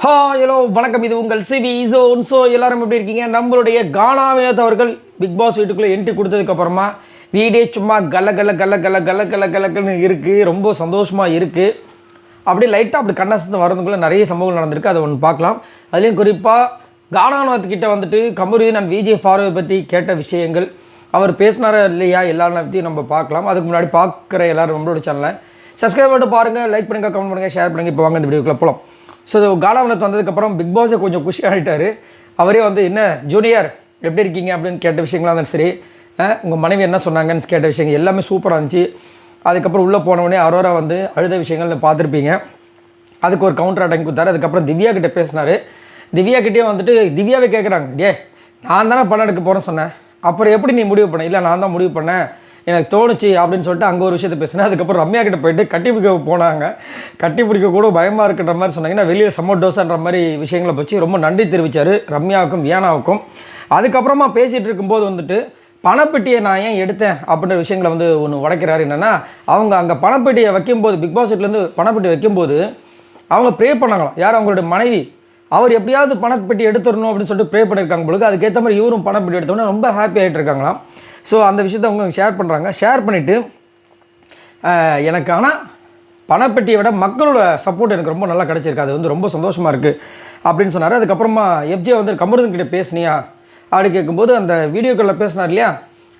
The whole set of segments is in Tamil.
ஹலோ வணக்கம். இது உங்கள் சிவி ஜோன். ஸோ எல்லாரும் எப்படி இருக்கீங்க? நம்மளுடைய கானா வினோத் அவர்கள் பிக் பாஸ் வீட்டுக்குள்ளே என்ட்ரி கொடுத்ததுக்கப்புறமா வீடே சும்மா கல்ல கல்ல கல்ல கல்ல கல்ல கல்ல கலக்கன்னு இருக்குது. ரொம்ப சந்தோஷமாக இருக்குது. அப்படியே லைட்டாக அப்படி கண்ணாசத்து வரதுக்குள்ளே நிறைய சம்பவங்கள் நடந்திருக்கு. அதை ஒன்று பார்க்கலாம். அதுலேயும் குறிப்பாக கானா வினோத் கிட்ட வந்துட்டு கமருதீன் அண்ட் விஜய் ஃபாரூக் பற்றி கேட்ட விஷயங்கள், அவர் பேசினாரா இல்லையா, எல்லா பற்றியும் நம்ம பார்க்கலாம். அதுக்கு முன்னாடி பார்க்குற எல்லோரும் நம்மளோட சேனலை சப்ஸ்கிரைப் பண்ணிட்டு பாருங்கள், லைக் பண்ணுங்கள், கமெண்ட் பண்ணுங்கள், ஷேர் பண்ணுங்கள். இப்போ வாங்க இந்த வீடியோக்குள்ளே போகலாம். ஸோ கானா வினோத் வந்ததுக்கப்புறம் பிக் பாஸை கொஞ்சம் குஷி ஆகிட்டார். அவரே வந்து என்ன ஜூனியர் எப்படி இருக்கீங்க அப்படின்னு கேட்ட விஷயங்களாக இருந்தாலும் சரி, உங்கள் மனைவி என்ன சொன்னாங்கன்னு கேட்ட விஷயங்கள் எல்லாமே சூப்பராக இருந்துச்சு. அதுக்கப்புறம் உள்ளே போனவொடனே அரோரா வந்து அழுத விஷயங்கள் பார்த்துருப்பீங்க. அதுக்கு ஒரு கவுண்டர் அட்டாக் கொடுத்தாரு. அதுக்கப்புறம் திவ்யா கிட்டே பேசினார். திவ்யா கிட்டே வந்துட்டு திவ்யாவே கேட்குறாங்க, நான் தானே பணம் எடுக்க போகிறேன்னு சொன்னேன், அப்புறம் எப்படி நீ முடிவு பண்ண? இல்லை நான் தான் முடிவு பண்ணேன், எனக்கு தோணுச்சு அப்படின்னு சொல்லிட்டு அங்கே ஒரு விஷயத்தை பேசினேன். அதுக்கப்புறம் ரம்யா கிட்ட போயிட்டு கட்டி பிடிக்க போனாங்க. கட்டி பிடிக்க கூட பயமாக இருக்குன்ற மாதிரி சொன்னாங்கன்னா வெளியில் செம்ம டோஸான்ற மாதிரி விஷயங்களை வச்சு ரொம்ப நன்றி தெரிவித்தார் ரம்யாவுக்கும் வியானாவுக்கும். அதுக்கப்புறமா பேசிகிட்டு இருக்கும்போது வந்துட்டு பணப்பெட்டியை நான் ஏன் எடுத்தேன் அப்படின்ற விஷயங்களை வந்து ஒன்று உடைக்கிறாரு. என்னென்னா, அவங்க அங்கே பணப்பெட்டியை வைக்கும்போது, பிக் பாஸ் வீட்லேருந்து பணப்பெட்டி வைக்கும்போது அவங்க ப்ரே பண்ணாங்களாம். யார்? அவங்களுடைய மனைவி. அவர் எப்படியாவது பணப்பெட்டி எடுத்துடணும் அப்படின்னு சொல்லிட்டு ப்ரே பண்ணியிருக்காங்க பொழுது. அதுக்கேற்ற மாதிரி இவரும் பணப்பெட்டி எடுத்தோன்னே ரொம்ப ஹாப்பி ஆகிட்டு இருக்காங்களாம். ஸோ அந்த விஷயத்தை அவங்க ஷேர் பண்ணுறாங்க. ஷேர் பண்ணிவிட்டு எனக்கு ஆனால் பணப்பெட்டியை விட மக்களோட சப்போர்ட் எனக்கு ரொம்ப நல்லா கிடச்சிருக்கு, அது வந்து ரொம்ப சந்தோஷமாக இருக்குது அப்படின்னு சொன்னார். அதுக்கப்புறமா எஃப்ஜே வந்து கமருதீன் கிட்டே பேசுனியா அப்படி கேட்கும்போது அந்த வீடியோக்களில் பேசினார் இல்லையா,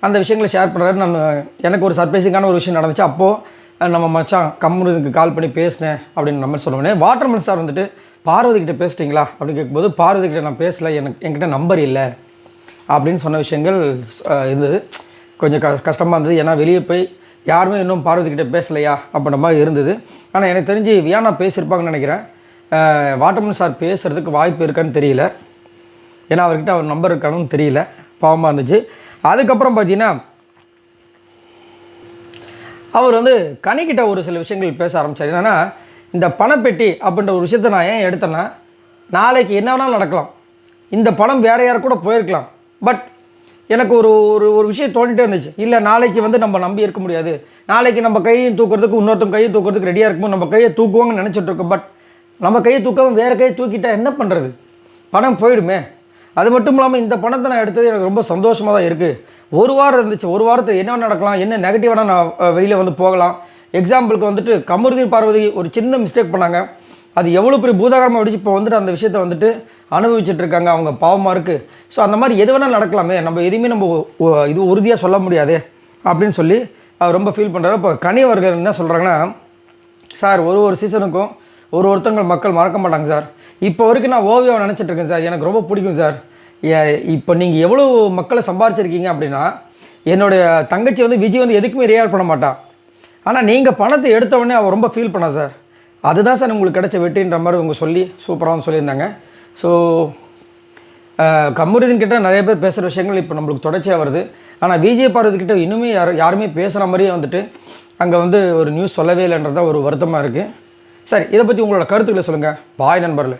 அந்த விஷயங்களை ஷேர் பண்ணுறாரு. நான் எனக்கு ஒரு சர்ப்ரைசிங்கான ஒரு விஷயம் நடந்துச்சு. அப்போது நம்ம மச்சான் கமருதீனுக்கு கால் பண்ணி பேசினேன் அப்படின்னு நம்ம சொல்லுவேன். வாட்டர்மெலன் சார் வந்துட்டு பார்வதி கிட்டே பேசிட்டிங்களா அப்படின்னு கேட்கும்போது, பார்வதி கிட்டே நான் பேசலை, என்கிட்ட நம்பர் இல்லை அப்படின்னு சொன்ன விஷயங்கள் இருந்தது. கொஞ்சம் கஷ்டமாக இருந்தது. ஏன்னா வெளியே போய் யாருமே இன்னும் பார்வதிக்கிட்ட பேசலையா அப்படின்ற மாதிரி இருந்தது. ஆனால் எனக்கு தெரிஞ்சு வியானா பேசியிருப்பாங்கன்னு நினைக்கிறேன். வாட்டர்மெலன் சார் பேசுகிறதுக்கு வாய்ப்பு இருக்கான்னு தெரியல. ஏன்னா அவர்கிட்ட அவர் நம்பர் இருக்கானுன்னு தெரியல. பாவமாக இருந்துச்சு. அதுக்கப்புறம் பார்த்தீங்கன்னா அவர் வந்து கனிக்கிட்ட ஒரு சில விஷயங்கள் பேச ஆரம்பித்தார். என்னென்னா, இந்த பணப்பெட்டி அப்படின்ற ஒரு விஷயத்தை நான் ஏன் எடுத்தேன்னா, நாளைக்கு என்ன வேணாலும் நடக்கலாம், இந்த பணம் வேறு யாரும் கூட போயிருக்கலாம். பட் எனக்கு ஒரு ஒரு ஒரு விஷயம் தோண்டிகிட்டே இருந்துச்சு. இல்லை, நாளைக்கு வந்து நம்ம நம்பி இருக்க முடியாது, நாளைக்கு நம்ம கையை தூக்குறதுக்கு இன்னொருத்தவங்க கையை தூக்குறதுக்கு ரெடியாக இருக்கும்போது நம்ம கையை தூக்குவாங்கன்னு நினச்சிட்டு இருக்கோம். பட் நம்ம கையை தூக்கவும் வேறு கையை தூக்கிட்டால் என்ன பண்ணுறது, பணம் போயிடுமே. அது மட்டும் இல்லாமல் இந்த பணத்தை நான் எடுத்தது எனக்கு ரொம்ப சந்தோஷமாக தான் இருக்குது. ஒரு வாரம் இருந்துச்சு. ஒரு வாரத்தில் என்ன நடக்கலாம், என்ன நெகட்டிவான நான் வெளியில் வந்து போகலாம். எக்ஸாம்பிளுக்கு வந்துட்டு கமருதீன் பார்வதி ஒரு சின்ன மிஸ்டேக் பண்ணாங்க, அது எவ்வளோ பெரிய பூதாகரமாக அடிச்சு இப்போ வந்துட்டு அந்த விஷயத்தை வந்துட்டு அனுபவிச்சுட்டு இருக்காங்க. அவங்க பாவமாக இருக்குது. ஸோ அந்த மாதிரி எது வேணால் நடக்கலாமே, நம்ம எதுவுமே நம்ம இது உறுதியாக சொல்ல முடியாது அப்படின்னு சொல்லி அவர் ரொம்ப ஃபீல் பண்ணுறாரு. இப்போ கனி அவர்கள் என்ன சொல்கிறாங்கன்னா, சார் ஒரு சீசனுக்கும் ஒருத்தங்க மக்கள் மறக்க மாட்டாங்க சார். இப்போ வரைக்கும் நான் ஓவியாவை நினச்சிட்ருக்கேன் சார், எனக்கு ரொம்ப பிடிக்கும் சார். இப்போ நீங்கள் எவ்வளோ மக்களை சம்பாரிச்சிருக்கீங்க அப்படின்னா, என்னுடைய தங்கச்சி வந்து விஜய் வந்து எதுக்குமே ரியாக்ட் பண்ண மாட்டான், ஆனால் நீங்கள் பணத்தை எடுத்தவொடனே அவள் ரொம்ப ஃபீல் பண்ணா சார், அதுதான் சார் உங்களுக்கு கிடைச்ச வெற்றின்ற மாதிரி அவங்க சொல்லி சூப்பராக சொல்லியிருந்தாங்க. ஸோ கமருதீன் கிட்ட நிறைய பேர் பேசுகிற விஷயங்கள் இப்போ நம்மளுக்கு தொடர்ச்சியாக வருது. ஆனால் விஜய் பார்வதி கிட்ட இன்னுமே யாருமே பேசுகிற மாதிரியே வந்துட்டு அங்கே வந்து ஒரு நியூஸ் சொல்லவே இல்லைன்றதான் ஒரு வருத்தமாக இருக்குது. சரி, இதை பற்றி உங்களோட கருத்துக்களை சொல்லுங்கள். பாய் நண்பர்களே.